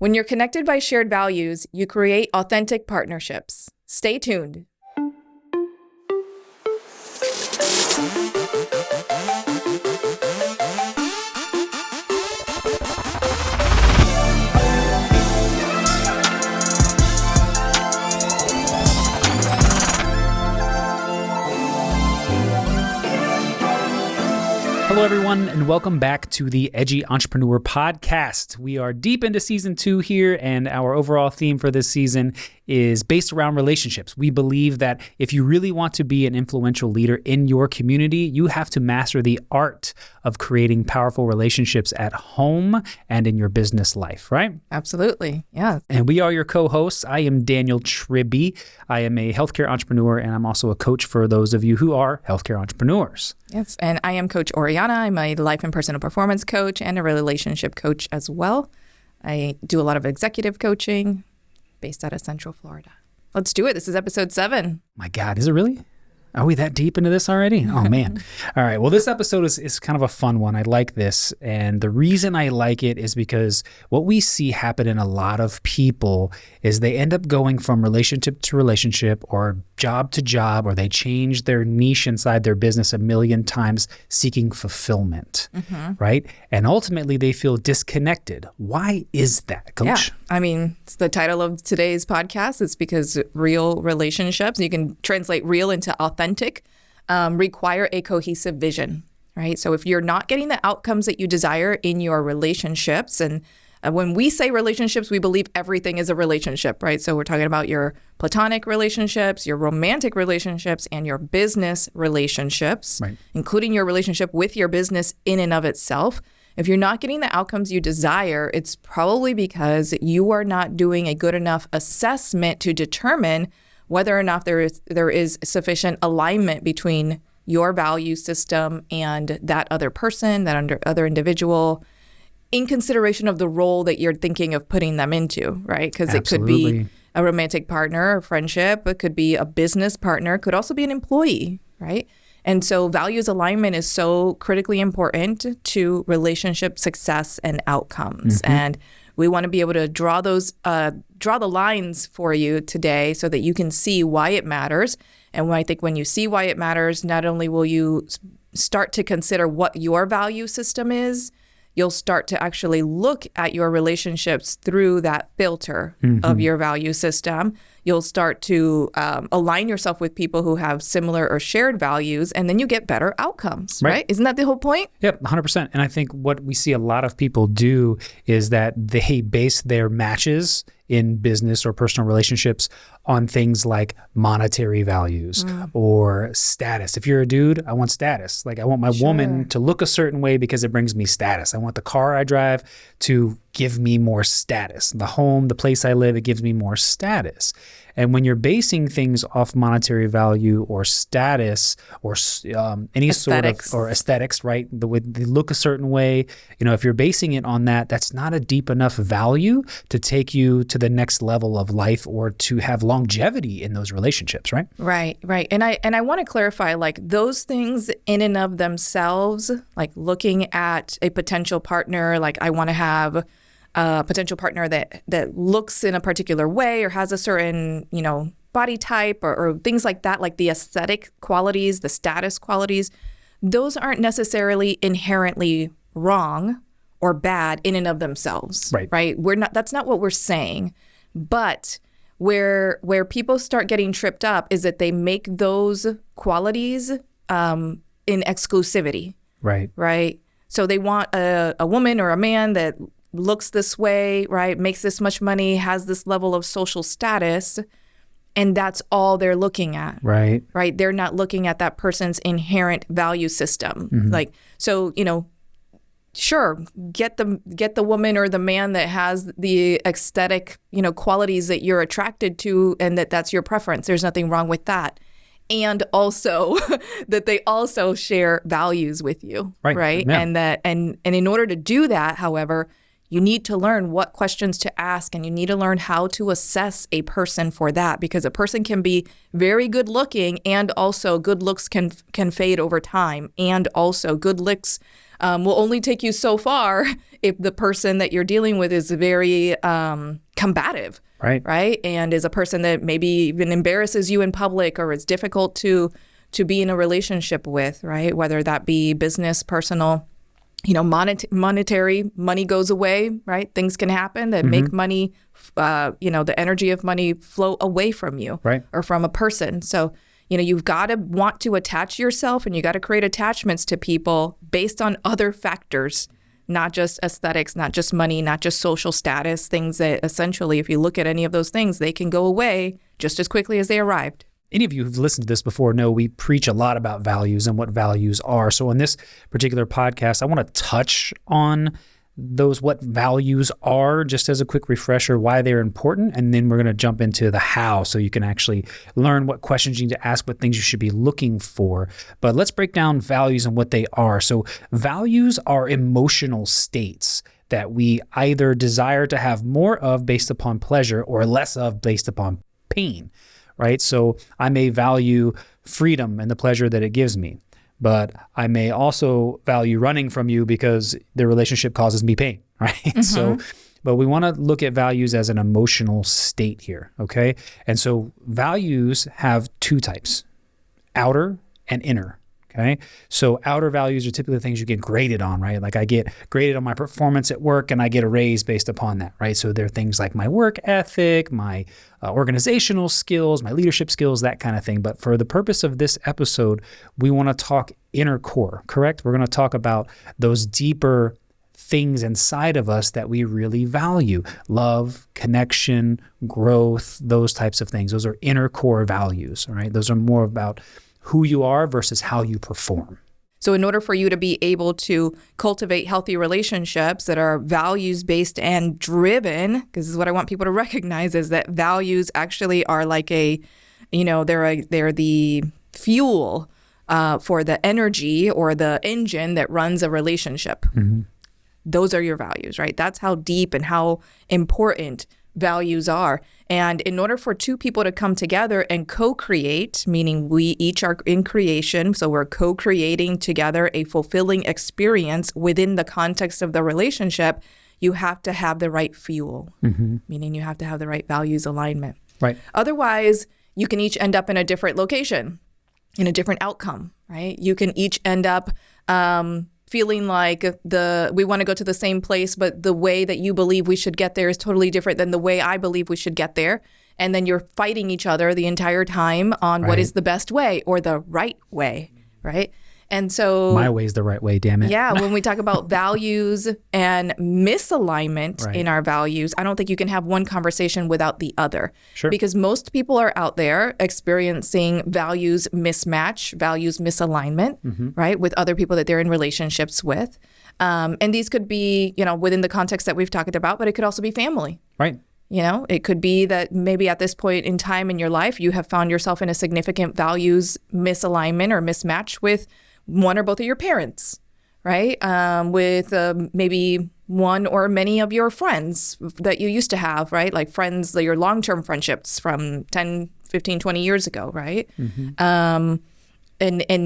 When you're connected by shared values, you create authentic partnerships. Stay tuned. Hello, everyone, and welcome back to the Edgy Entrepreneur Podcast. We are deep into season 2 here, and our overall theme for this season is based around relationships. We believe that if you really want to be an influential leader in your community, you have to master the art of creating powerful relationships at home and in your business life, right? Absolutely, yeah. And we are your co-hosts. I am Daniel Tribby. I am a healthcare entrepreneur, and I'm also a coach for those of you who are healthcare entrepreneurs. Yes, and I am Coach Oriana. I'm a life and personal performance coach and a relationship coach as well. I do a lot of executive coaching based out of Central Florida. Let's do it. This is episode 7. My God, is it really? Are we that deep into this already? Oh, man. All right. Well, this episode is kind of a fun one. I like this. And the reason I like it is because what we see happen in a lot of people is they end up going from relationship to relationship or job to job, or they change their niche inside their business a million times seeking fulfillment, right? And ultimately, they feel disconnected. Why is that, Coach? Yeah. I mean, it's the title of today's podcast. It's because real relationships, you can translate real into authentic, require a cohesive vision, right? So if you're not getting the outcomes that you desire in your relationships, and when we say relationships, we believe everything is a relationship, right? So we're talking about your platonic relationships, your romantic relationships, and your business relationships, right, including your relationship with your business in and of itself. If you're not getting the outcomes you desire, it's probably because you are not doing a good enough assessment to determine whether or not there is sufficient alignment between your value system and that other person, that other individual, in consideration of the role that you're thinking of putting them into, right? Because it could be a romantic partner, a friendship, it could be a business partner, it could also be an employee, right? And so values alignment is so critically important to relationship success and outcomes. And we want to be able to draw the lines for you today so that you can see why it matters. And I think when you see why it matters, not only will you start to consider what your value system is, you'll start to actually look at your relationships through that filter of your value system. You'll start to align yourself with people who have similar or shared values, and then you get better outcomes, right? Isn't that the whole point? Yep, 100%. And I think what we see a lot of people do is that they base their matches in business or personal relationships on things like monetary values or status. If you're a dude, I want status. Like I want my woman to look a certain way because it brings me status. I want the car I drive to give me more status. The home, the place I live, it gives me more status. And when you're basing things off monetary value or status or any aesthetics. sort of, or aesthetics, right? The way they look a certain way, if you're basing it on that, that's not a deep enough value to take you to the next level of life or to have longevity in those relationships, right? Right. And I want to clarify, like those things in and of themselves, like looking at a potential partner, like I want to have a potential partner that looks in a particular way or has a certain, body type or things like that, like the aesthetic qualities, the status qualities, those aren't necessarily inherently wrong or bad in and of themselves, right? That's not what we're saying. But where people start getting tripped up is that they make those qualities in exclusivity, right? So they want a woman or a man that looks this way, right? Makes this much money, has this level of social status, and that's all they're looking at. Right? They're not looking at that person's inherent value system. Like, so, sure, get the woman or the man that has the aesthetic, qualities that you're attracted to and that's your preference. There's nothing wrong with that. And also that they also share values with you, right? Yeah. And in order to do that, however, you need to learn what questions to ask, and you need to learn how to assess a person for that, because a person can be very good looking, and also good looks can fade over time, and also good looks will only take you so far if the person that you're dealing with is very combative, right? And is a person that maybe even embarrasses you in public or is difficult to be in a relationship with, right? Whether that be business, personal, monetary, money goes away, right? Things can happen that make money, the energy of money flow away from you or from a person. So, you've got to want to attach yourself, and you got to create attachments to people based on other factors, not just aesthetics, not just money, not just social status, things that essentially, if you look at any of those things, they can go away just as quickly as they arrived. Any of you who've listened to this before know we preach a lot about values and what values are. So in this particular podcast, I want to touch on what values are, just as a quick refresher, why they're important. And then we're going to jump into the how, so you can actually learn what questions you need to ask, what things you should be looking for. But let's break down values and what they are. So values are emotional states that we either desire to have more of based upon pleasure or less of based upon pain. Right? So I may value freedom and the pleasure that it gives me, but I may also value running from you because the relationship causes me pain, right? So, but we want to look at values as an emotional state here, okay? And so values have two types, outer and inner. Okay. So outer values are typically things you get graded on, right? Like I get graded on my performance at work and I get a raise based upon that, right? So there are things like my work ethic, my organizational skills, my leadership skills, that kind of thing. But for the purpose of this episode, we want to talk inner core, correct? We're going to talk about those deeper things inside of us that we really value: love, connection, growth, those types of things. Those are inner core values, all right? Those are more about who you are versus how you perform. So in order for you to be able to cultivate healthy relationships that are values-based and driven, because this is what I want people to recognize, is that values actually are like they're the fuel for the energy or the engine that runs a relationship. Those are your values, right? That's how deep and how important values are. And in order for two people to come together and co-create, meaning we each are in creation, so we're co-creating together a fulfilling experience within the context of the relationship, you have to have the right fuel, meaning you have to have the right values alignment. Right. Otherwise, you can each end up in a different location, in a different outcome, right? You can each end up feeling like we want to go to the same place, but the way that you believe we should get there is totally different than the way I believe we should get there. And then you're fighting each other the entire time on what is the best way or the right way, right? And so my way is the right way, damn it. Yeah, when we talk about values and misalignment in our values, I don't think you can have one conversation without the other. Sure. Because most people are out there experiencing values mismatch, values misalignment, right, with other people that they're in relationships with. And these could be, within the context that we've talked about, but it could also be family. Right. It could be that maybe at this point in time in your life, you have found yourself in a significant values misalignment or mismatch with one or both of your parents, right? With maybe one or many of your friends that you used to have, right? Like friends, your long-term friendships from 10, 15, 20 years ago, right? And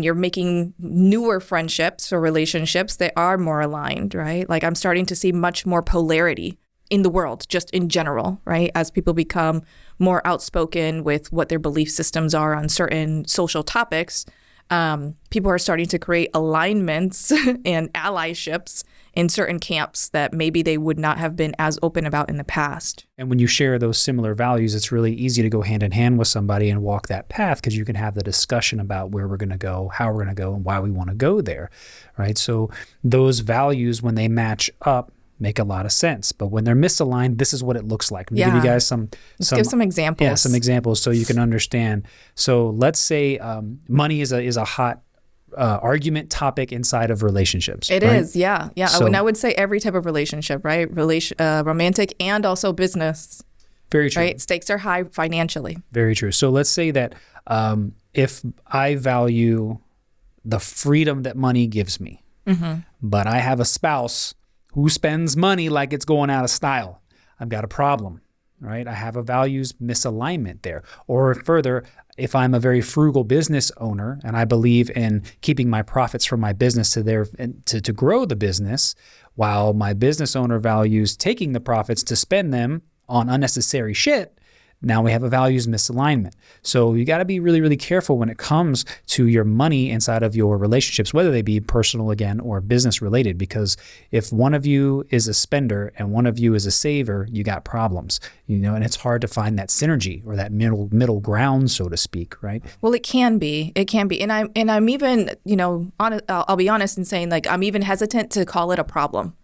you're making newer friendships or relationships that are more aligned, right? Like I'm starting to see much more polarity in the world, just in general, right? As people become more outspoken with what their belief systems are on certain social topics, people are starting to create alignments and allyships in certain camps that maybe they would not have been as open about in the past. And when you share those similar values, it's really easy to go hand in hand with somebody and walk that path, because you can have the discussion about where we're going to go, how we're going to go, and why we want to go there, right? So those values, when they match up, make a lot of sense. But when they're misaligned, this is what it looks like. Let me give you guys Let's give some examples. Yeah, some examples so you can understand. So let's say money is a hot argument topic inside of relationships. It is, yeah. So, I would say every type of relationship, right? Romantic and also business. Very true. Right? Stakes are high financially. Very true. So let's say that if I value the freedom that money gives me, but I have a spouse who spends money like it's going out of style, I've got a problem, right? I have a values misalignment there. Or further, if I'm a very frugal business owner and I believe in keeping my profits from my business to grow the business, while my business owner values taking the profits to spend them on unnecessary shit, now we have a values misalignment. So you got to be really, really careful when it comes to your money inside of your relationships, whether they be personal again or business related, because if one of you is a spender and one of you is a saver, you got problems, and it's hard to find that synergy or that middle ground, so to speak, right? Well, it can be. And I'm even, I'll be honest in saying, like, I'm even hesitant to call it a problem,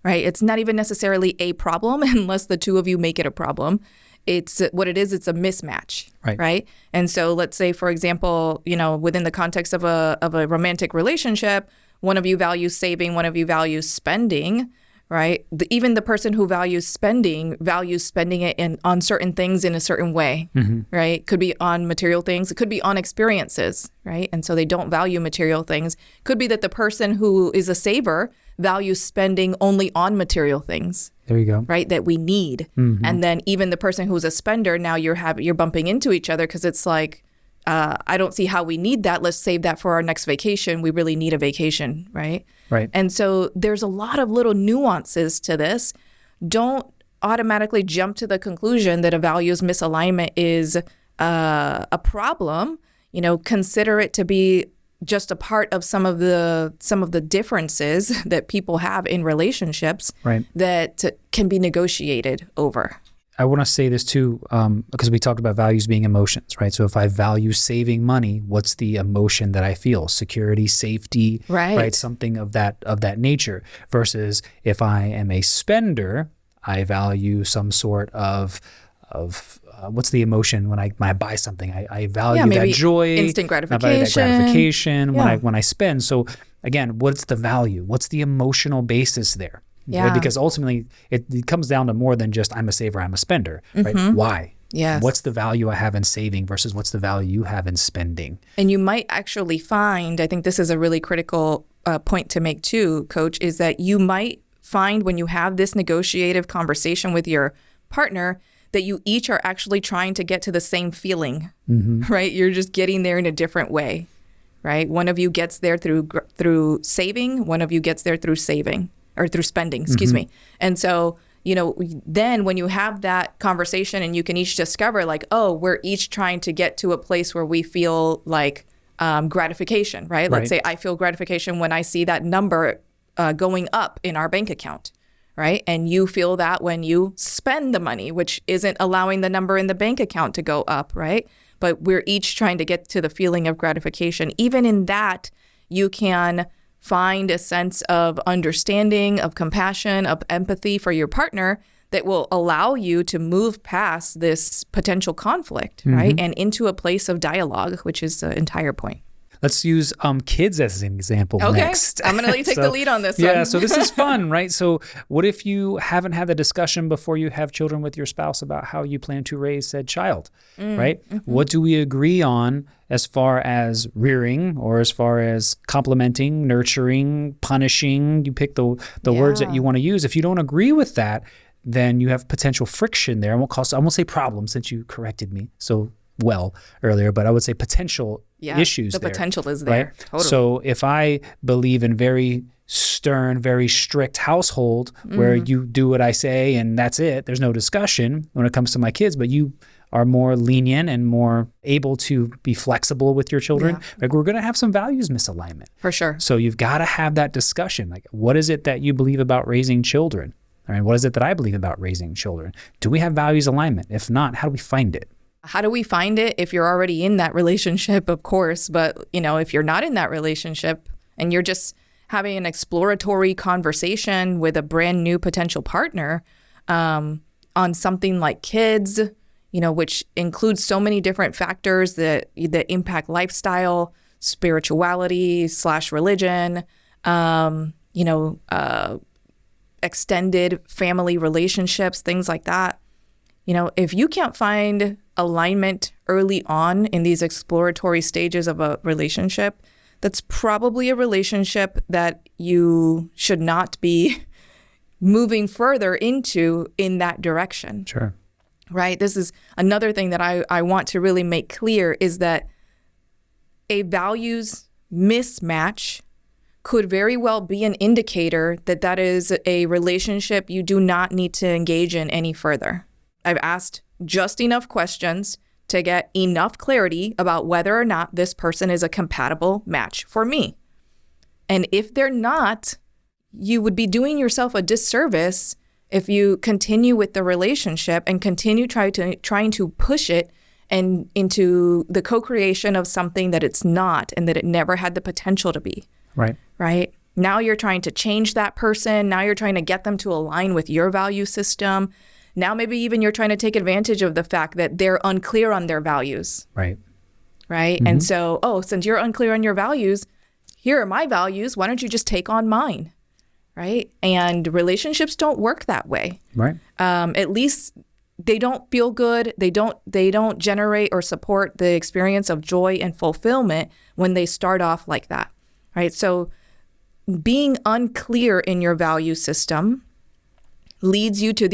right? It's not even necessarily a problem unless the two of you make it a problem. It's what it is. It's a mismatch, right? And so let's say, for example, within the context of a romantic relationship, one of you values saving, one of you values spending, right? Even the person who values spending it on certain things in a certain way, right? Could be on material things. It could be on experiences, right? And so they don't value material things. Could be that the person who is a saver values spending only on material things. There you go. Right, that we need. And then even the person who's a spender, now you're bumping into each other because it's like, I don't see how we need that. Let's save that for our next vacation. We really need a vacation, right? Right. And so there's a lot of little nuances to this. Don't automatically jump to the conclusion that a values misalignment is a problem. Consider it to be just a part of some of the differences that people have in relationships, right, that can be negotiated over. I want to say this too, because we talked about values being emotions, right? So if I value saving money, what's the emotion that I feel? Security, safety, right? Something of that nature. Versus if I am a spender, I value some sort of what's the emotion when I buy something? I value that joy, instant gratification. I value that gratification when I spend. So again, what's the value? What's the emotional basis there? Yeah. Right? Because ultimately it comes down to more than just I'm a saver, I'm a spender, right? Why? Yes. What's the value I have in saving versus what's the value you have in spending? And you might actually find, I think this is a really critical point to make too, Coach, is that you might find when you have this negotiative conversation with your partner that you each are actually trying to get to the same feeling, right? You're just getting there in a different way, right? One of you gets there through saving, one of you gets there through spending, excuse me. And so, then when you have that conversation and you can each discover like, oh, we're each trying to get to a place where we feel like gratification, right? Let's say I feel gratification when I see that number going up in our bank account. Right. And you feel that when you spend the money, which isn't allowing the number in the bank account to go up. Right. But we're each trying to get to the feeling of gratification. Even in that, you can find a sense of understanding, of compassion, of empathy for your partner that will allow you to move past this potential conflict. Right. And into a place of dialogue, which is the entire point. Let's use kids as an example next. I'm going to let you take the lead on this one. Yeah, so this is fun, right? So what if you haven't had the discussion before you have children with your spouse about how you plan to raise said child, right? What do we agree on as far as rearing or as far as complimenting, nurturing, punishing? You pick the words that you want to use. If you don't agree with that, then you have potential friction there. I won't say problem since you corrected me so well earlier, but I would say potential issues the there. The potential is there. Right? Totally. So if I believe in very stern, very strict household where you do what I say and that's it, there's no discussion when it comes to my kids, but you are more lenient and more able to be flexible with your children, like we're going to have some values misalignment. For sure. So you've got to have that discussion. Like, what is it that you believe about raising children? All right, what is it that I believe about raising children? Do we have values alignment? If not, how do we find it? How do we find it? If you're already in that relationship, of course, but if you're not in that relationship and you're just having an exploratory conversation with a brand new potential partner on something like kids, which includes so many different factors that impact lifestyle, spirituality / religion, extended family relationships, things like that. If you can't find alignment early on in these exploratory stages of a relationship, that's probably a relationship that you should not be moving further into in that direction. Sure. right? This is another thing that I want to really make clear is that a values mismatch could very well be an indicator that that is a relationship you do not need to engage in any further. I've asked just enough questions to get enough clarity about whether or not this person is a compatible match for me. And if they're not, you would be doing yourself a disservice if you continue with the relationship and continue trying to push it and into the co-creation of something that it's not and that it never had the potential to be. Right. Right? Now you're trying to change that person. Now you're trying to get them to align with your value system. Now maybe even you're trying to take advantage of the fact that they're unclear on their values. Right. Right? And so, since you're unclear on your values, here are my values. Why don't you just take on mine? Right? And relationships don't work that way. Right. At least they don't feel good. They don't generate or support the experience of joy and fulfillment when they start off like that. Right? So being unclear in your value system leads you to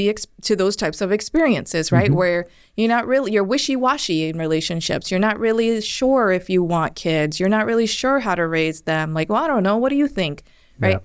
those types of experiences, right? Where you're wishy-washy in relationships. You're not really sure if you want kids. You're not really sure how to raise them. Like, well, I don't know. What do you think? Right? Yeah.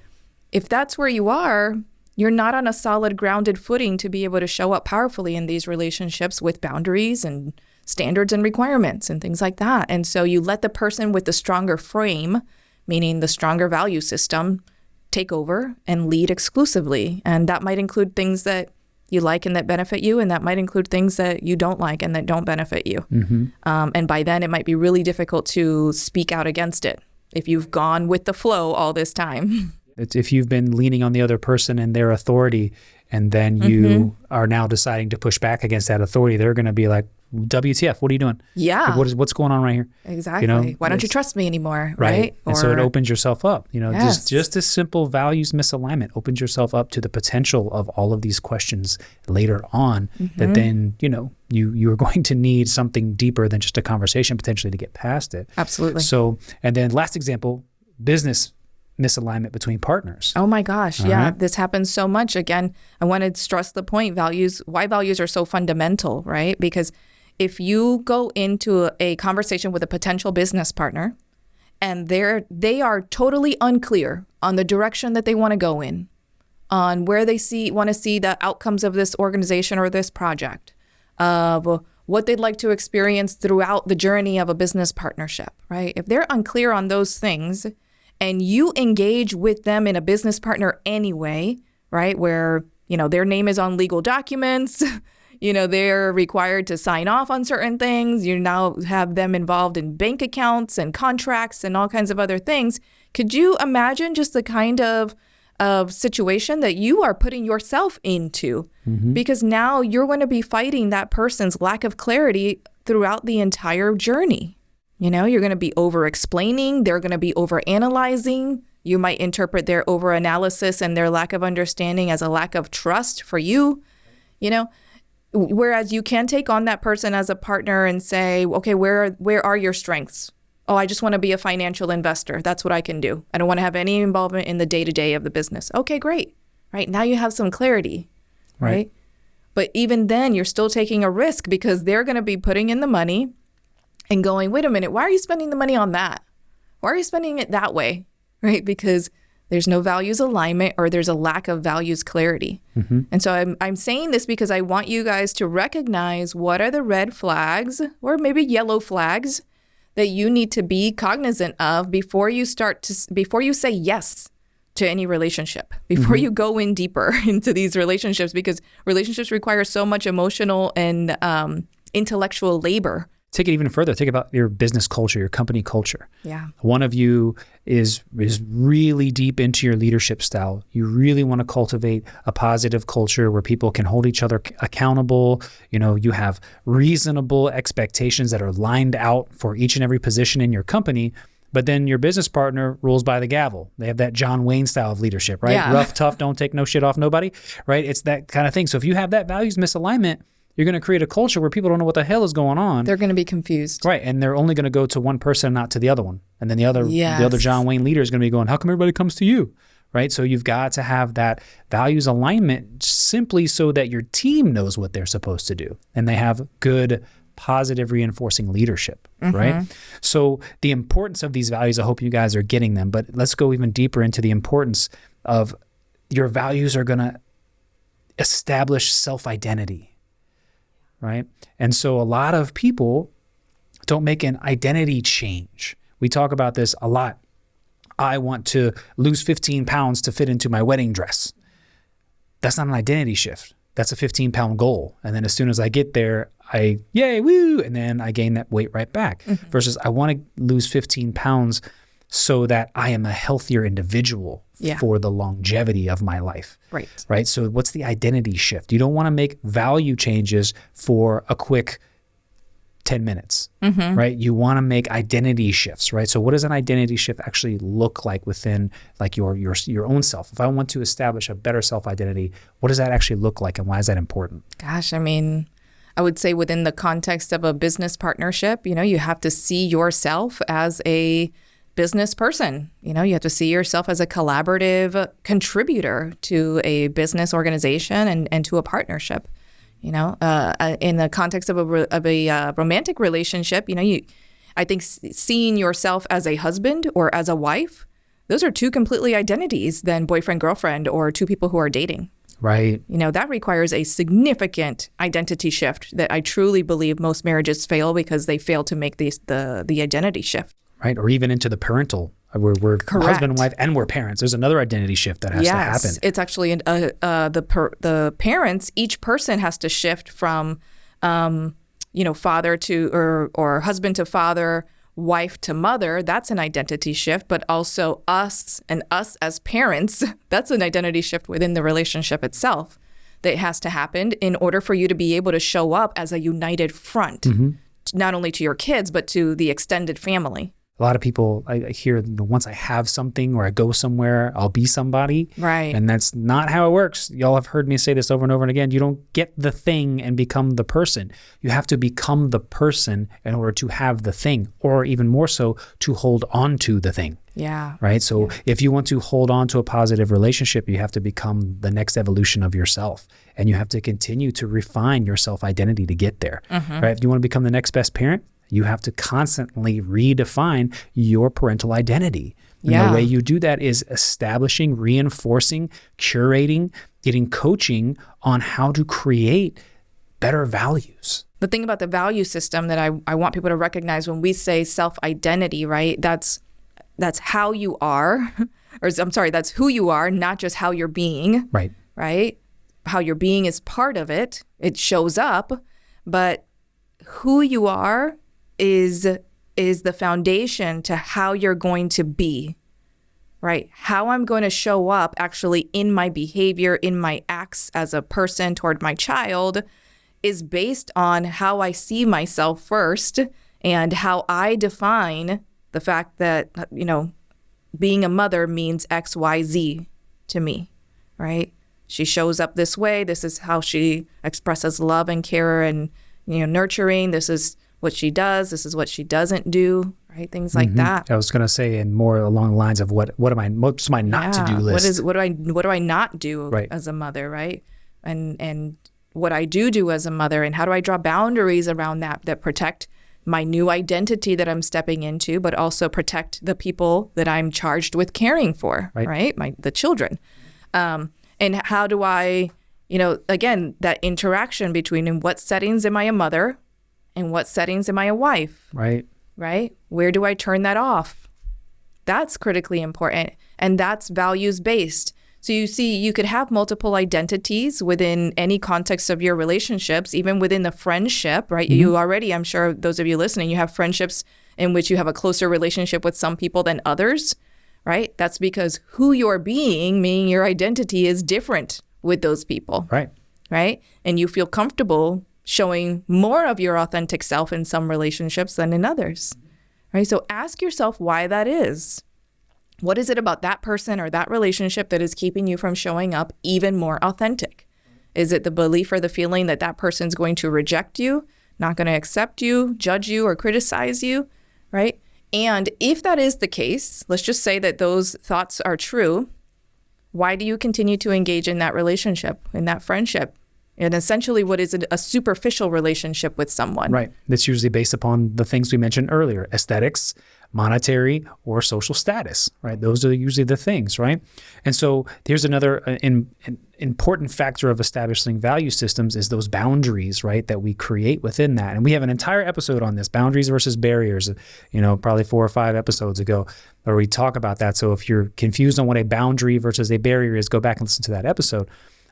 If that's where you are, you're not on a solid grounded footing to be able to show up powerfully in these relationships with boundaries and standards and requirements and things like that. And so you let the person with the stronger frame, meaning the stronger value system, take over and lead exclusively. And that might include things that you like and that benefit you, and that might include things that you don't like and that don't benefit you. And by then it might be really difficult to speak out against it if you've gone with the flow all this time. It's if you've been leaning on the other person and their authority, and then you are now deciding to push back against that authority, they're going to be like, WTF, what are you doing? Yeah. Like, what's going on right here? Exactly. Why don't you trust me anymore? Right. And so it opens yourself up, just this simple values misalignment opens yourself up to the potential of all of these questions later on that then, you are going to need something deeper than just a conversation potentially to get past it. Absolutely. So, and then last example, business misalignment between partners. Oh my gosh. All right? This happens so much. Again, I want to stress the point, why values are so fundamental, right? Because if you go into a conversation with a potential business partner and they are totally unclear on the direction that they want to go in, on where they want to see the outcomes of this organization or this project, of what they'd like to experience throughout the journey of a business partnership, right? If they're unclear on those things and you engage with them in a business partner anyway, right, where, their name is on legal documents, they're required to sign off on certain things. You now have them involved in bank accounts and contracts and all kinds of other things. Could you imagine just the kind of situation that you are putting yourself into? Because now you're going to be fighting that person's lack of clarity throughout the entire journey. You're going to be over-explaining. They're going to be over-analyzing. You might interpret their over-analysis and their lack of understanding as a lack of trust for you, Whereas you can take on that person as a partner and say, okay, where are your strengths? Oh, I just want to be a financial investor. That's what I can do. I don't want to have any involvement in the day-to-day of the business. Okay, great. Right? Now you have some clarity. Right? But even then, you're still taking a risk because they're going to be putting in the money and going, wait a minute, why are you spending the money on that? Why are you spending it that way? Right? Because there's no values alignment or there's a lack of values clarity. And so I'm saying this because I want you guys to recognize what are the red flags or maybe yellow flags that you need to be cognizant of before you say yes to any relationship, before you go in deeper into these relationships, because relationships require so much emotional and intellectual labor. Take it even further. Think about your business culture, your company culture. Yeah. One of you is really deep into your leadership style. You really want to cultivate a positive culture where people can hold each other accountable. You have reasonable expectations that are lined out for each and every position in your company. But then your business partner rules by the gavel. They have that John Wayne style of leadership, right? Yeah. Rough, tough, don't take no shit off nobody, right? It's that kind of thing. So if you have that values misalignment, you're going to create a culture where people don't know what the hell is going on. They're going to be confused. Right. And they're only going to go to one person, not to the other one. And then the other John Wayne leader is going to be going, how come everybody comes to you? right? So you've got to have that values alignment simply so that your team knows what they're supposed to do and they have good, positive reinforcing leadership, right? So the importance of these values, I hope you guys are getting them, but let's go even deeper into the importance of your values are going to establish self-identity, right? And so a lot of people don't make an identity change. We talk about this a lot. I want to lose 15 pounds to fit into my wedding dress. That's not an identity shift. That's a 15-pound goal. And then as soon as I get there, yay, woo, and then I gain that weight right back. Versus I want to lose 15 pounds so that I am a healthier individual for the longevity of my life. Right. So what's the identity shift? You don't want to make value changes for a quick 10 minutes, right? You want to make identity shifts, right? So what does an identity shift actually look like within like your own self? If I want to establish a better self-identity, what does that actually look like and why is that important? Gosh, I mean, I would say within the context of a business partnership, you have to see yourself as a business person. You have to see yourself as a collaborative contributor to a business organization and to a partnership. In the context of a romantic relationship, I think seeing yourself as a husband or as a wife, those are two completely identities than boyfriend, girlfriend, or two people who are dating. Right. That requires a significant identity shift that I truly believe most marriages fail because they fail to make the identity shift. Right. Or even into the parental. We're husband and wife and we're parents. There's another identity shift that has to happen. It's actually the parents, each person has to shift from, father to or husband to father, wife to mother. That's an identity shift, but also us as parents, that's an identity shift within the relationship itself that has to happen in order for you to be able to show up as a united front, not only to your kids, but to the extended family. A lot of people, I hear once I have something or I go somewhere, I'll be somebody. Right. And that's not how it works. Y'all have heard me say this over and over and again. You don't get the thing and become the person. You have to become the person in order to have the thing, or even more so, to hold on to the thing. Yeah. Right. So if you want to hold on to a positive relationship, you have to become the next evolution of yourself. And you have to continue to refine your self-identity to get there. Right. If you want to become the next best parent, you have to constantly redefine your parental identity. And the way you do that is establishing, reinforcing, curating, getting coaching on how to create better values. The thing about the value system that I want people to recognize when we say self-identity, right? That's how you are, or I'm sorry, that's who you are, not just how you're being. Right. Right? How you're being is part of it. It shows up, but who you are is the foundation to how you're going to be, right? How I'm going to show up actually in my behavior, in my acts as a person toward my child is based on how I see myself first and how I define the fact that, being a mother means X, Y, Z to me, right? She shows up this way. This is how she expresses love and care and, nurturing. This is what she does. This is what she doesn't do, right? Things like that. I was going to say, and more along the lines of what's my not to do list? What do I not do as a mother, right? And what I do as a mother, and how do I draw boundaries around that protect my new identity that I'm stepping into, but also protect the people that I'm charged with caring for, right? The children. And how do I, again, that interaction between in what settings am I a mother and what settings am I a wife? Right. Right? Where do I turn that off? That's critically important. And that's values based. So you see, you could have multiple identities within any context of your relationships, even within the friendship, right? You already, I'm sure those of you listening, you have friendships in which you have a closer relationship with some people than others, right? That's because who you're being, meaning your identity, is different with those people. Right. Right? And you feel comfortable showing more of your authentic self in some relationships than in others, right? So ask yourself why that is. What is it about that person or that relationship that is keeping you from showing up even more authentic? Is it the belief or the feeling that that person's going to reject you, not going to accept you, judge you, or criticize you, right? And if that is the case, let's just say that those thoughts are true. Why do you continue to engage in that relationship, in that friendship? And essentially what is a superficial relationship with someone. Right. That's usually based upon the things we mentioned earlier, aesthetics, monetary, or social status, right? Those are usually the things, right? And so here's another important factor of establishing value systems is those boundaries, right, that we create within that. And we have an entire episode on this, boundaries versus barriers, probably 4 or 5 episodes ago, where we talk about that. So if you're confused on what a boundary versus a barrier is, go back and listen to that episode.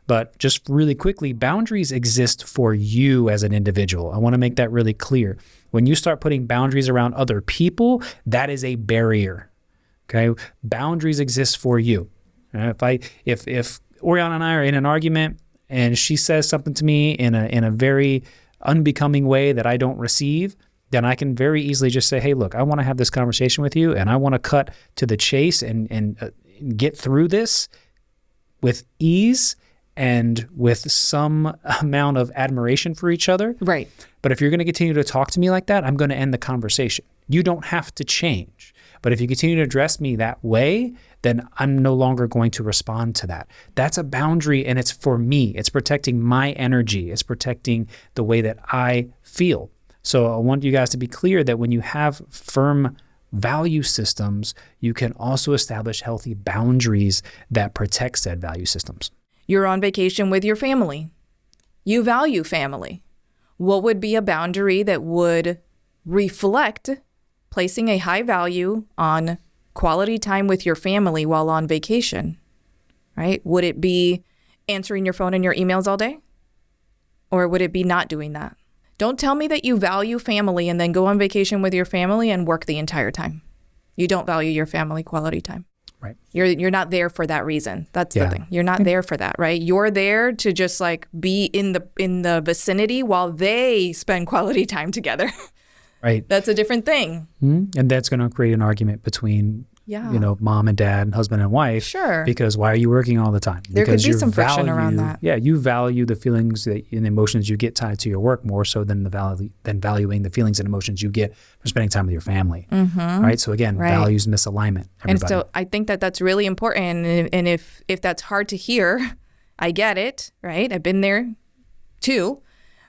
But just really quickly, boundaries exist for you as an individual. I want to make that really clear. When you start putting boundaries around other people, that is a barrier. Okay, boundaries exist for you. If Oriana and I are in an argument and she says something to me in a very unbecoming way that I don't receive, then I can very easily just say, hey, look, I want to have this conversation with you, and I want to cut to the chase and get through this with ease and with some amount of admiration for each other. Right. But if you're going to continue to talk to me like that, I'm going to end the conversation. You don't have to change. But if you continue to address me that way, then I'm no longer going to respond to that. That's a boundary, and it's for me. It's protecting my energy. It's protecting the way that I feel. So I want you guys to be clear that when you have firm value systems, you can also establish healthy boundaries that protect said value systems. You're on vacation with your family. You value family. What would be a boundary that would reflect placing a high value on quality time with your family while on vacation, right? Would it be answering your phone and your emails all day? Or would it be not doing that? Don't tell me that you value family and then go on vacation with your family and work the entire time. You don't value your family quality time. Right. You're not there for that reason. That's the thing. You're not there for that, right? You're there to just like be in the vicinity while they spend quality time together. Right. That's a different thing. Mm-hmm. And that's going to create an argument between mom and dad, husband and wife. Sure. Because why are you working all the time? There because could be some friction around that. Yeah, you value the feelings and emotions you get tied to your work more so than valuing the feelings and emotions you get from spending time with your family. Mm-hmm. Right. So again, values misalignment. Everybody. And so I think that that's really important. And if that's hard to hear, I get it. Right. I've been there too.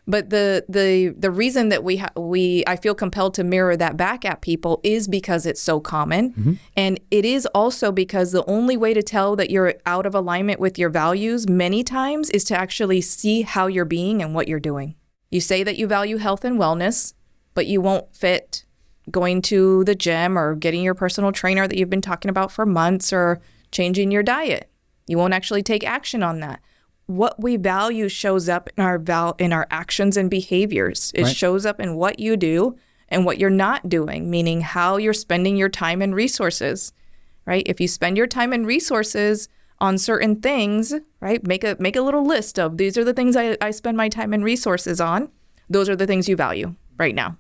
But the reason that I feel compelled to mirror that back at people is because it's so common. Mm-hmm. And it is also because the only way to tell that you're out of alignment with your values many times is to actually see how you're being and what you're doing. You say that you value health and wellness, but you won't fit going to the gym or getting your personal trainer that you've been talking about for months or changing your diet. You won't actually take action on that. What we value shows up in our actions and behaviors. It shows up in what you do and what you're not doing, meaning how you're spending your time and resources, right? If you spend your time and resources on certain things, right? Make a little list of these are the things I spend my time and resources on. Those are the things you value right now.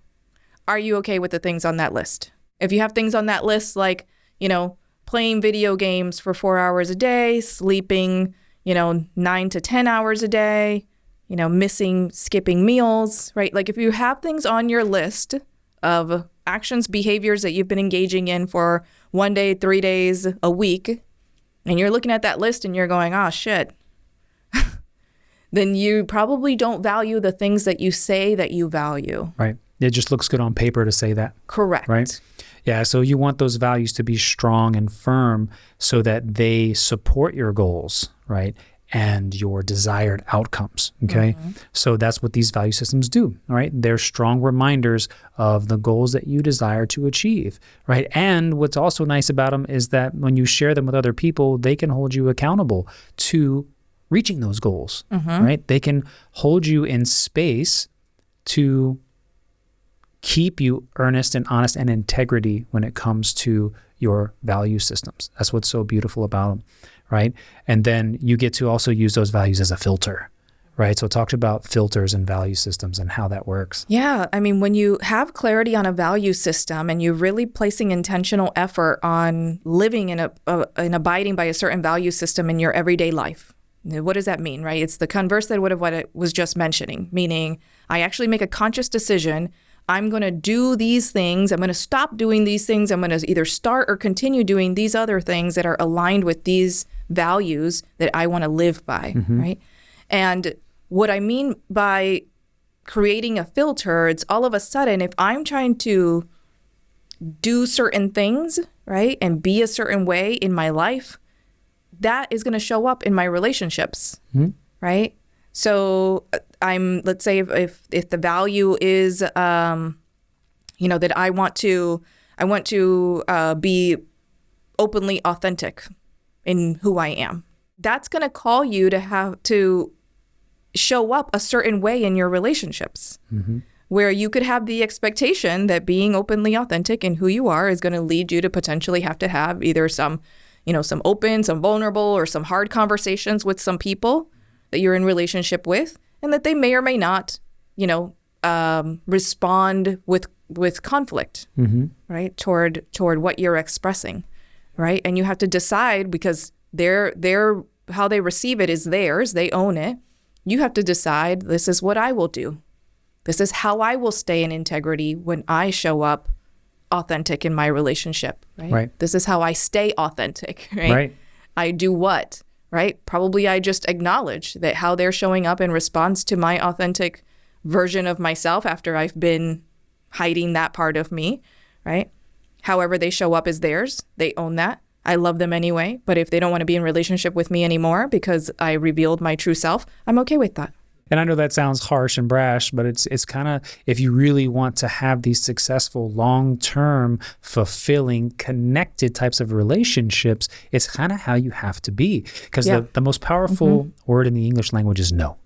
Are you okay with the things on that list? If you have things on that list like, playing video games for 4 hours a day, sleeping 9 to 10 hours a day, skipping meals, right? Like if you have things on your list of actions, behaviors that you've been engaging in for 1 day, 3 days, a week, and you're looking at that list and you're going, oh, shit, then you probably don't value the things that you say that you value. Right. It just looks good on paper to say that. Correct. Right. Yeah. So you want those values to be strong and firm so that they support your goals, right? And your desired outcomes. Okay. Mm-hmm. So that's what these value systems do. All right. They're strong reminders of the goals that you desire to achieve. Right. And what's also nice about them is that when you share them with other people, they can hold you accountable to reaching those goals. Mm-hmm. Right. They can hold you in space to keep you earnest and honest and integrity when it comes to your value systems. That's what's so beautiful about them, right? And then you get to also use those values as a filter, right? So talk about filters and value systems and how that works. Yeah. I mean, when you have clarity on a value system and you're really placing intentional effort on living and abiding by a certain value system in your everyday life, what does that mean, right? It's the converse of what I was just mentioning, meaning I actually make a conscious decision. I'm going to do these things. I'm going to stop doing these things. I'm going to either start or continue doing these other things that are aligned with these values that I want to live by, right? And what I mean by creating a filter, it's all of a sudden, if I'm trying to do certain things, right, and be a certain way in my life, that is going to show up in my relationships, right? So let's say if the value is, that I want to be openly authentic in who I am. That's going to call you to have to show up a certain way in your relationships, where you could have the expectation that being openly authentic in who you are is going to lead you to potentially have to have either some open, some vulnerable, or some hard conversations with some people that you're in relationship with, and that they may or may not, respond with conflict, right, toward what you're expressing, right? And you have to decide, because they're how they receive it is theirs, they own it. You have to decide, this is what I will do. This is how I will stay in integrity when I show up authentic in my relationship, right? This is how I stay authentic, right? I do what, right? Probably I just acknowledge that how they're showing up in response to my authentic version of myself after I've been hiding that part of me, right? However they show up is theirs. They own that. I love them anyway. But if they don't want to be in relationship with me anymore because I revealed my true self, I'm okay with that. And I know that sounds harsh and brash, but it's kind of, if you really want to have these successful, long-term, fulfilling, connected types of relationships, it's kind of how you have to be. Because the most powerful word in the English language is no.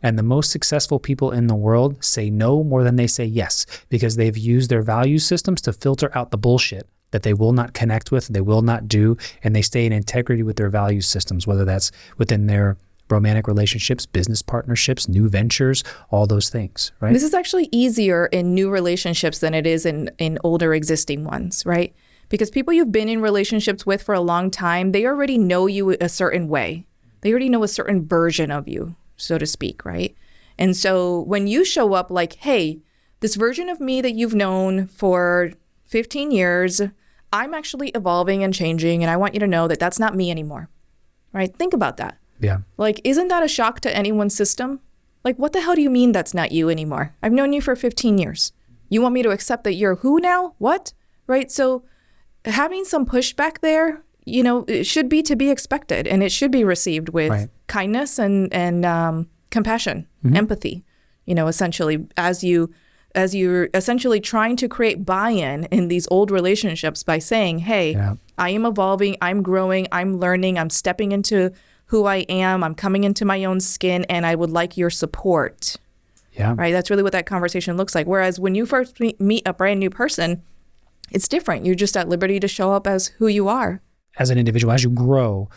And the most successful people in the world say no more than they say yes, because they've used their value systems to filter out the bullshit that they will not connect with, they will not do, and they stay in integrity with their value systems, whether that's within their romantic relationships, business partnerships, new ventures, all those things, right? This is actually easier in new relationships than it is in older existing ones, right? Because people you've been in relationships with for a long time, they already know you a certain way. They already know a certain version of you, so to speak, right? And so when you show up like, hey, this version of me that you've known for 15 years, I'm actually evolving and changing, and I want you to know that that's not me anymore, right? Think about that. Yeah. Like, isn't that a shock to anyone's system? Like, what the hell do you mean that's not you anymore? I've known you for 15 years. You want me to accept that you're who now? What? Right? So having some pushback there, it should be to be expected, and it should be received with kindness and compassion, empathy, essentially, as you're essentially trying to create buy-in in these old relationships by saying, hey, I am evolving, I'm growing, I'm learning, I'm stepping into who I am, I'm coming into my own skin, and I would like your support. Yeah. Right? That's really what that conversation looks like. Whereas when you first meet a brand new person, it's different. You're just at liberty to show up as who you are. As an individual, as you grow,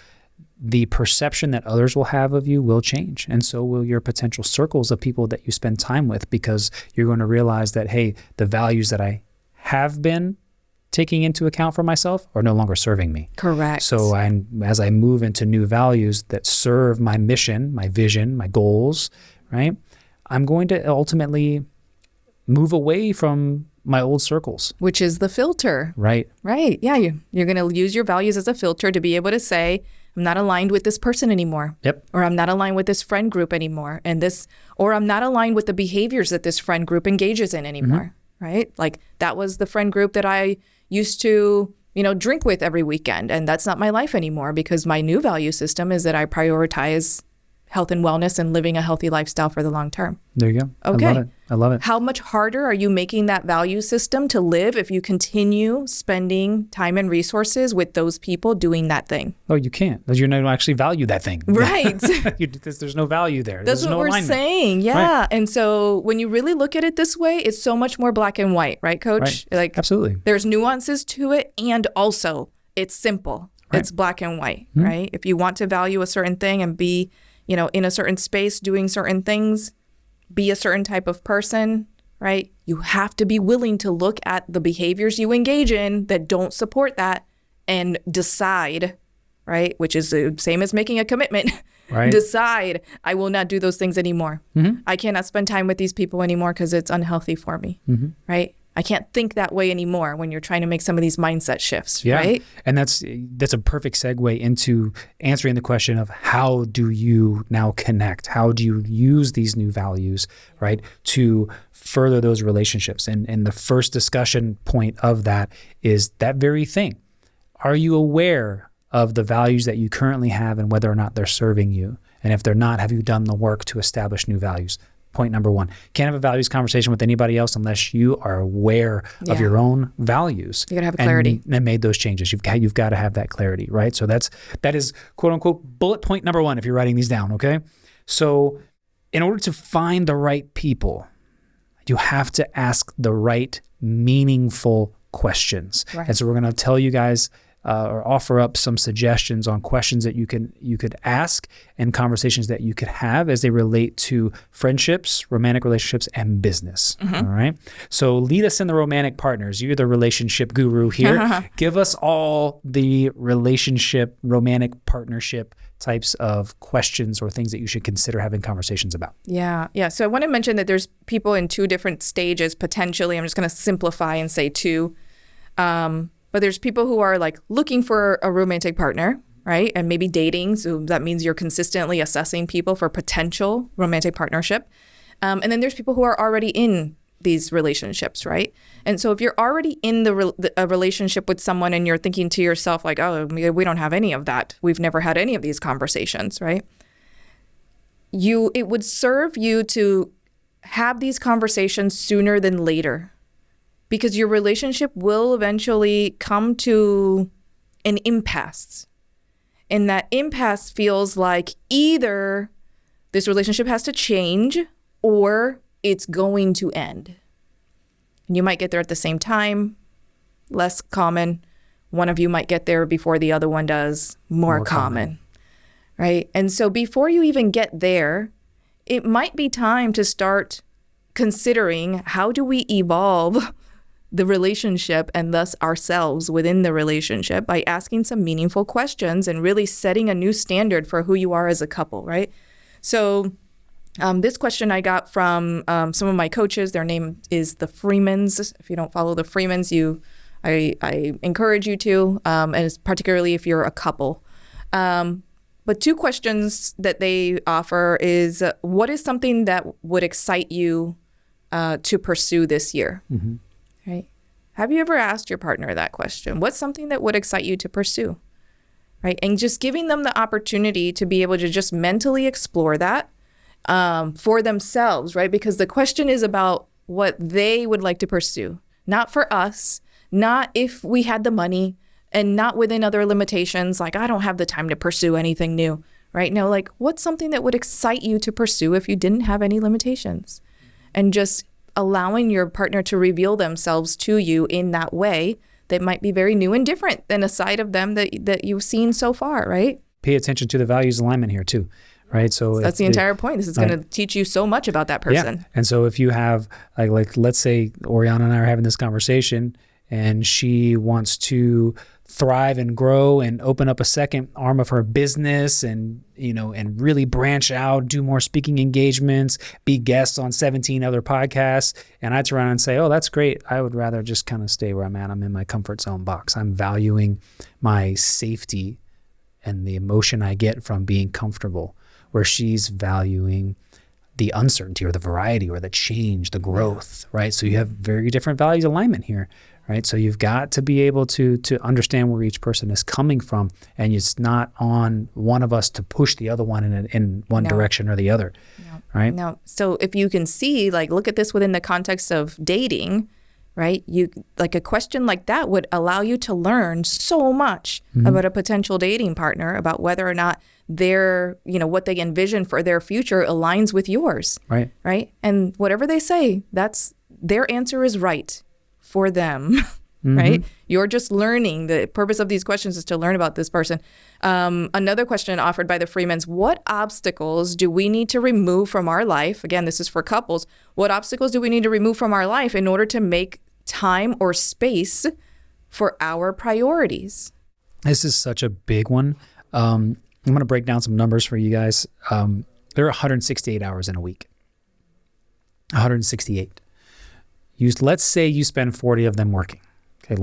the perception that others will have of you will change. And so will your potential circles of people that you spend time with, because you're going to realize that, hey, the values that I have been taking into account for myself are no longer serving me. Correct. So as I move into new values that serve my mission, my vision, my goals, right, I'm going to ultimately move away from my old circles. Which is the filter. Right. Right. Yeah. You're going to use your values as a filter to be able to say, I'm not aligned with this person anymore. Yep. Or I'm not aligned with this friend group anymore. Or I'm not aligned with the behaviors that this friend group engages in anymore. Right? Like, that was the friend group that I used to, drink with every weekend. And that's not my life anymore, because my new value system is that I prioritize health and wellness and living a healthy lifestyle for the long term. There you go. Okay. I love it. How much harder are you making that value system to live if you continue spending time and resources with those people doing that thing? Oh, you can't, because you don't actually value that thing. Right. There's no value there. That's There's what no we're alignment. saying. Yeah. Right. And so when you really look at it this way, it's so much more black and white, right, Coach? Right. Like, absolutely. There's nuances to it, and also it's simple. Right. It's black and white, right? If you want to value a certain thing and be, in a certain space doing certain things, be a certain type of person, right? You have to be willing to look at the behaviors you engage in that don't support that and decide, right? Which is the same as making a commitment. Right. Decide, I will not do those things anymore. I cannot spend time with these people anymore because it's unhealthy for me, right? I can't think that way anymore when you're trying to make some of these mindset shifts, Yeah. right? And that's a perfect segue into answering the question of how do you now connect? How do you use these new values, right, to further those relationships? And the first discussion point of that is that very thing. Are you aware of the values that you currently have and whether or not they're serving you? And if they're not, have you done the work to establish new values? Point number one. Can't have a values conversation with anybody else unless you are aware of your own values. You gotta have clarity. And made those changes. You've got to have that clarity, right? So that is quote unquote bullet point number one if you're writing these down, okay? So in order to find the right people, you have to ask the right meaningful questions. Right. And so we're going to tell you guys or offer up some suggestions on questions that you could ask and conversations that you could have as they relate to friendships, romantic relationships, and business. All right. So lead us in the romantic partners. You're the relationship guru here. Give us all the relationship, romantic partnership types of questions or things that you should consider having conversations about. Yeah. So I want to mention that there's people in two different stages potentially. I'm just going to simplify and say two. But there's people who are like looking for a romantic partner, right? And maybe dating. So that means you're consistently assessing people for potential romantic partnership. And then there's people who are already in these relationships, right? And so if you're already in a relationship with someone and you're thinking to yourself like, oh, we don't have any of that. We've never had any of these conversations, right? It would serve you to have these conversations sooner than later. Because your relationship will eventually come to an impasse. And that impasse feels like either this relationship has to change or it's going to end. And you might get there at the same time, less common. One of you might get there before the other one does, more common. Right? And so before you even get there, it might be time to start considering how do we evolve the relationship and thus ourselves within the relationship by asking some meaningful questions and really setting a new standard for who you are as a couple, right? So this question I got from some of my coaches. Their name is the Freemans. If you don't follow the Freemans, I encourage you to, and it's particularly if you're a couple. But two questions that they offer is, what is something that would excite you to pursue this year? Mm-hmm. Right? Have you ever asked your partner that question? What's something that would excite you to pursue? Right? And just giving them the opportunity to be able to just mentally explore that for themselves, right? Because the question is about what they would like to pursue, not for us, not if we had the money, and not within other limitations, like I don't have the time to pursue anything new, right? No, like what's something that would excite you to pursue if you didn't have any limitations? And just allowing your partner to reveal themselves to you in that way that might be very new and different than a side of them that you've seen so far, right? Pay attention to the values alignment here too, right? So that's the entire point. This is going to teach you so much about that person. Yeah. And so if you have, like let's say Oriana and I are having this conversation and she wants to thrive and grow and open up a second arm of her business and, and really branch out, do more speaking engagements, be guests on 17 other podcasts. And I turn around and say, oh, that's great. I would rather just kind of stay where I'm at. I'm in my comfort zone box. I'm valuing my safety and the emotion I get from being comfortable, where she's valuing the uncertainty or the variety or the change, the growth, right? So you have very different values alignment here. Right. So you've got to be able to understand where each person is coming from. And it's not on one of us to push the other one in one direction or the other. No. Right. No. So if you can see, like, look at this within the context of dating, right? Like a question like that would allow you to learn so much about a potential dating partner, about whether or not their, what they envision for their future aligns with yours. Right. Right. And whatever they say, their answer is right for them, right? You're just learning. The purpose of these questions is to learn about this person. Another question offered by the Freemans: what obstacles do we need to remove from our life? Again, this is for couples. What obstacles do we need to remove from our life in order to make time or space for our priorities? This is such a big one. I'm going to break down some numbers for you guys. There are 168 hours in a week. 168. let's say you spend 40 of them working. Okay,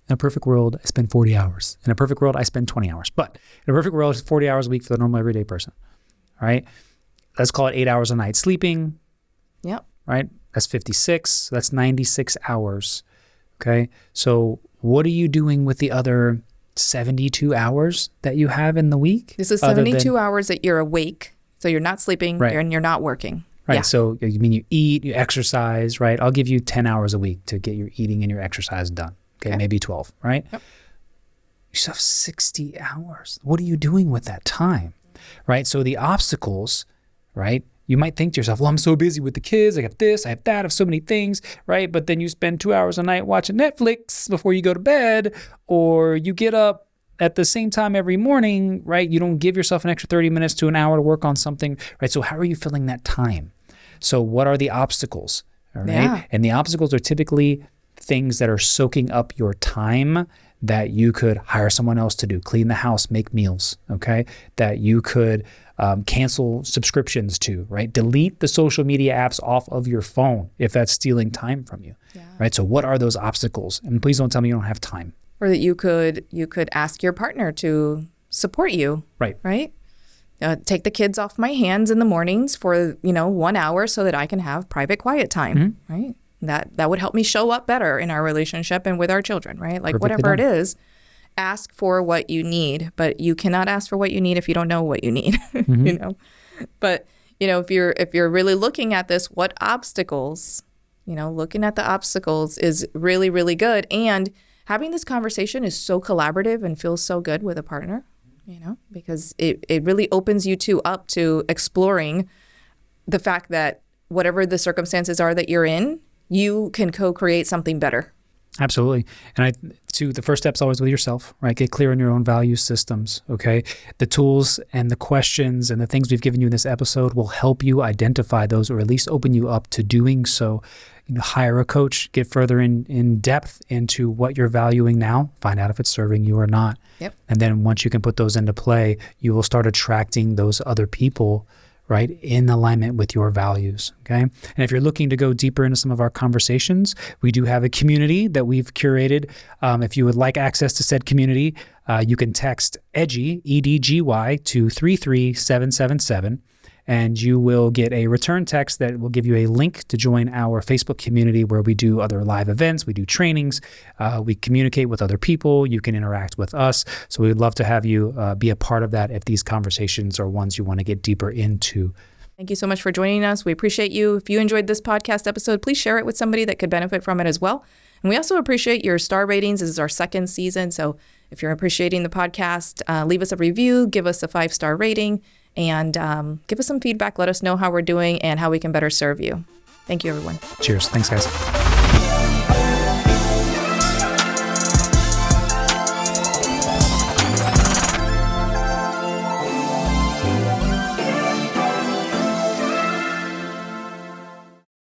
in a perfect world, I spend 40 hours. In a perfect world, I spend 20 hours. But in a perfect world, it's 40 hours a week for the normal everyday person. All right. Let's call it 8 hours a night sleeping. Yep. Right. That's 56. So that's 96 hours. Okay. So what are you doing with the other 72 hours that you have in the week? This is 72 hours that you're awake. So you're not sleeping, right, and you're not working. Right. Yeah. So you mean you eat, you exercise, right? I'll give you 10 hours a week to get your eating and your exercise done. Okay. Maybe 12, right? Yep. You still have 60 hours. What are you doing with that time? Right. So the obstacles, right? You might think to yourself, well, I'm so busy with the kids. I have this, I have that, I have so many things, right? But then you spend 2 hours a night watching Netflix before you go to bed, or you get up at the same time every morning, right? You don't give yourself an extra 30 minutes to an hour to work on something, right? So how are you filling that time? So what are the obstacles, all right? Yeah. And the obstacles are typically things that are soaking up your time that you could hire someone else to do, clean the house, make meals, okay? That you could cancel subscriptions to, right? Delete the social media apps off of your phone if that's stealing time from you, right? So what are those obstacles? And please don't tell me you don't have time. Or that you could ask your partner to support you, right? Take the kids off my hands in the mornings for 1 hour so that I can have private quiet time, right? That would help me show up better in our relationship and with our children, right? Like Perfectly whatever done. it is, ask for what you need, but you cannot ask for what you need if you don't know what you need, But if you're really looking at this, what obstacles, looking at the obstacles is really, really good. And having this conversation is so collaborative and feels so good with a partner, because it really opens you two up to exploring the fact that whatever the circumstances are that you're in, you can co-create something better. Absolutely. And the first step's always with yourself, right? Get clear on your own value systems, okay? The tools and the questions and the things we've given you in this episode will help you identify those, or at least open you up to doing so. Hire a coach, get further in depth into what you're valuing now, find out if it's serving you or not. Yep. And then once you can put those into play, you will start attracting those other people, right, in alignment with your values, okay? And if you're looking to go deeper into some of our conversations, we do have a community that we've curated. If you would like access to said community, you can text EDGY, EDGY, to 33777, and you will get a return text that will give you a link to join our Facebook community, where we do other live events, we do trainings, we communicate with other people, you can interact with us. So we'd love to have you be a part of that if these conversations are ones you want to get deeper into. Thank you so much for joining us. We appreciate you. If you enjoyed this podcast episode, please share it with somebody that could benefit from it as well. And we also appreciate your star ratings. This is our second season. So if you're appreciating the podcast, leave us a review, give us a 5-star rating, and give us some feedback. Let us know how we're doing and how we can better serve you. Thank you, everyone. Cheers. Thanks, guys.